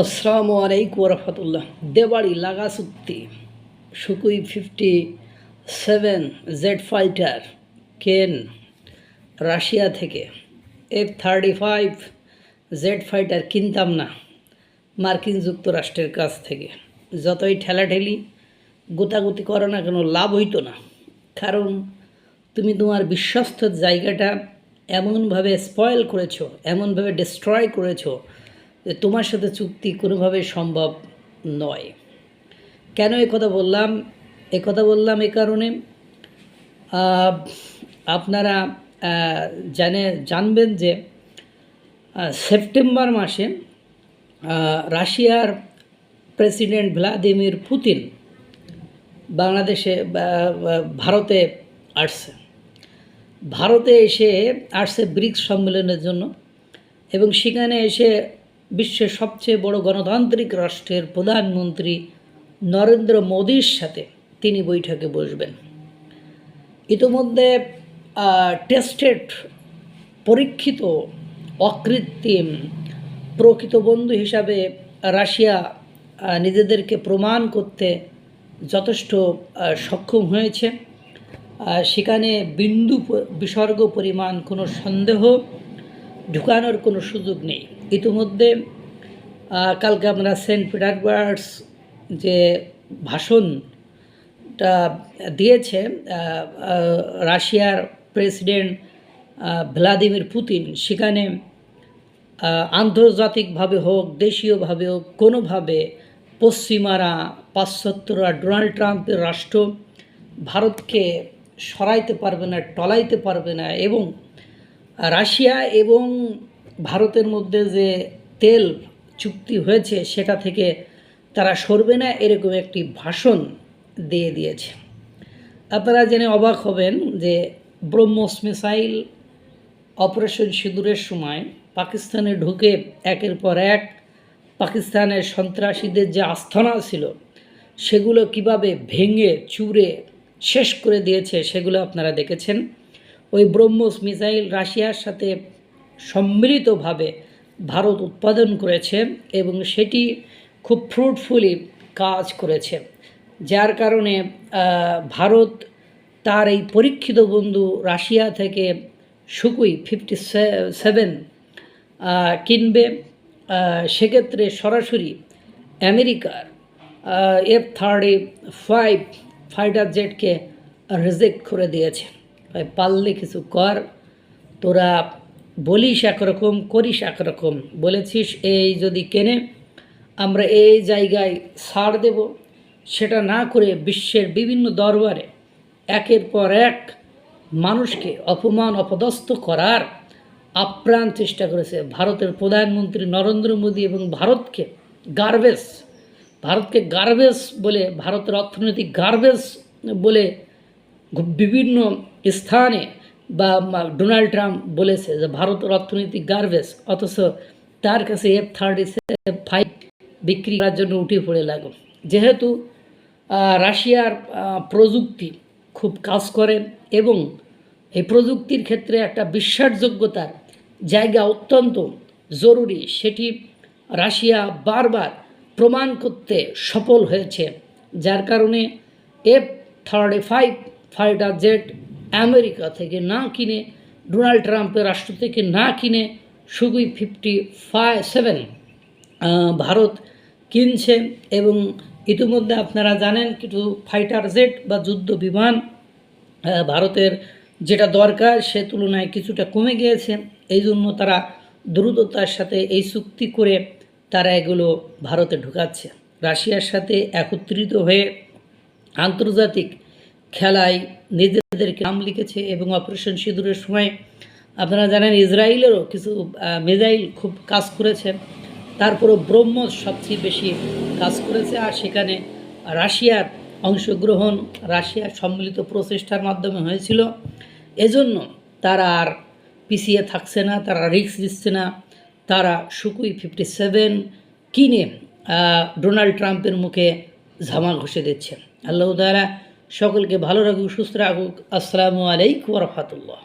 আসসালামু আলাইকুম রহমতুল্লাহ। দেওয়ালি লাগা চুক্তি, সুকুই 57 জেড ফাইটার কেন রাশিয়া থেকে F-35 জেড ফাইটার কিনতাম না মার্কিন যুক্তরাষ্ট্রের কাছ থেকে। যতই ঠেলাঠেলি গোতাগুতি করো না কেন, লাভ হইতো না। কারণ তুমি তোমার বিশ্বস্ত জায়গাটা এমনভাবে স্পয়েল করেছো, এমনভাবে ডিস্ট্রয় করেছো যে তোমার সাথে চুক্তি কোনোভাবে সম্ভব নয়। কেন কথা বললাম? কথা বললাম এ কারণে, আপনারা জানবেন যে সেপ্টেম্বর মাসে রাশিয়ার প্রেসিডেন্ট ভ্লাদিমির পুতিন ভারতে আসছে। আসছে ব্রিক্স সম্মেলনের জন্য, এবং সেখানে এসে বিশ্বের সবচেয়ে বড় গণতান্ত্রিক রাষ্ট্রের প্রধানমন্ত্রী নরেন্দ্র মোদির সাথে তিনি বৈঠকে বসবেন। ইতোমধ্যে টেস্টেড, পরীক্ষিত, অকৃত্রিম প্রকৃত বন্ধু হিসাবে রাশিয়া নিজেদেরকে প্রমাণ করতে যথেষ্ট সক্ষম হয়েছে। সেখানে বিন্দু বিসর্গ পরিমাণ কোনো সন্দেহ ঢুকানোর কোনো সুযোগ নেই। ইতিমধ্যে কালকে আমরা সেন্ট পিটারবার্গস যে ভাষণটা দিয়েছে রাশিয়ার প্রেসিডেন্ট ভ্লাদিমির পুতিন, সেখানে আন্তর্জাতিকভাবে হোক, দেশীয়ভাবে হোক, কোনোভাবে পশ্চিমারা, পাশ্চাত্যরা, ডোনাল্ড ট্রাম্পের রাষ্ট্র ভারতকে সরাইতে পারবে না, টলাইতে পারবে না, এবং রাশিয়া এবং ভারতের মধ্যে যে তেল চুক্তি হয়েছে সেটা থেকে তারা সরবে না, এরকম একটি ভাষণ দিয়ে দিয়েছে। আপনারা জেনে অবাক হবেন যে ব্রহ্মস মিসাইল অপারেশন সিঁদুরের সময় পাকিস্তানে ঢুকে একের পর এক পাকিস্তানের সন্ত্রাসীদের যে আস্তানা ছিল সেগুলো কিভাবে ভেঙে চুরে শেষ করে দিয়েছে সেগুলো আপনারা দেখেছেন। ওই ব্রহ্মস মিসাইল রাশিয়ার সাথে সম্মিলিতভাবে ভারত উৎপাদন করেছে এবং সেটি খুব ফ্রুটফুলি কাজ করেছে, যার কারণে ভারত তার এই পরীক্ষিত বন্ধু রাশিয়া থেকে সুকুই 57 কিনবে। সেক্ষেত্রে সরাসরি আমেরিকার F-35 ফাইটার জেটকে রিজেক্ট করে দিয়েছে। পারলে কিছু কর, তোরা বলিস একরকম, করিস একরকম। বলেছিস এই যদি কেনে আমরা এই জায়গায় ছাড় দেব, সেটা না করে বিশ্বের বিভিন্ন দরবারে একের পর এক মানুষকে অপমান অপদস্থ করার আপ্রাণ চেষ্টা করেছে ভারতের প্রধানমন্ত্রী নরেন্দ্র মোদী, এবং ভারতকে গার্বেজ বলে, ভারতের অর্থনৈতিক গার্বেজ বলে বিভিন্ন স্থানে বা ডোনাল্ড ট্রাম্প বলেছে যে ভারতের অর্থনৈতিক গার্বেজ, অথচ তার কাছে F-35 বিক্রি করার জন্য উঠে পড়ে লাগলো। যেহেতু রাশিয়ার প্রযুক্তি খুব কাজ করে এবং এই প্রযুক্তির ক্ষেত্রে একটা বিশ্বাসযোগ্যতার জায়গা অত্যন্ত জরুরি, সেটি রাশিয়া বারবার প্রমাণ করতে সফল হয়েছে, যার কারণে F-35 ফাইটার জেট আমেরিকা থেকে না কিনে, ডোনাল্ড ট্রাম্পের রাষ্ট্র থেকে না কিনে সুকুই 57 ভারত কিনছে। এবং ইতিমধ্যে আপনারা জানেন কিছু ফাইটার জেট বা যুদ্ধ বিমান ভারতের যেটা দরকার সে তুলনায় কিছুটা কমে গিয়েছে। এই জন্য তারা দ্রুততার সাথে এই চুক্তি করে তারা এগুলো ভারতে ঢুকাচ্ছে। রাশিয়ার সাথে একত্রিত হয়ে আন্তর্জাতিক খেলায় নিজেদেরকে নাম লিখেছে। এবং অপারেশন সিঁদুরের সময় আপনারা জানেন ইসরায়েলেরও কিছু মিসাইল খুব কাজ করেছে, তারপরও ব্রহ্মস সবচেয়ে বেশি কাজ করেছে। আর সেখানে রাশিয়ার অংশগ্রহণ, রাশিয়ার সম্মিলিত প্রচেষ্টার মাধ্যমে হয়েছিল। এজন্য তারা আর পিছিয়ে থাকছে না, তারা রিস্ক দিচ্ছে না, তারা সুকুই 57 কিনে ডোনাল্ড ট্রাম্পের মুখে ঝামা ঘষে দিচ্ছে। আল্লাহ তাআলা সকলকে ভালো রাখুক, সুস্থ রাখুক। আসসালামু আলাইকুম ওয়া রাহমাতুল্লাহ।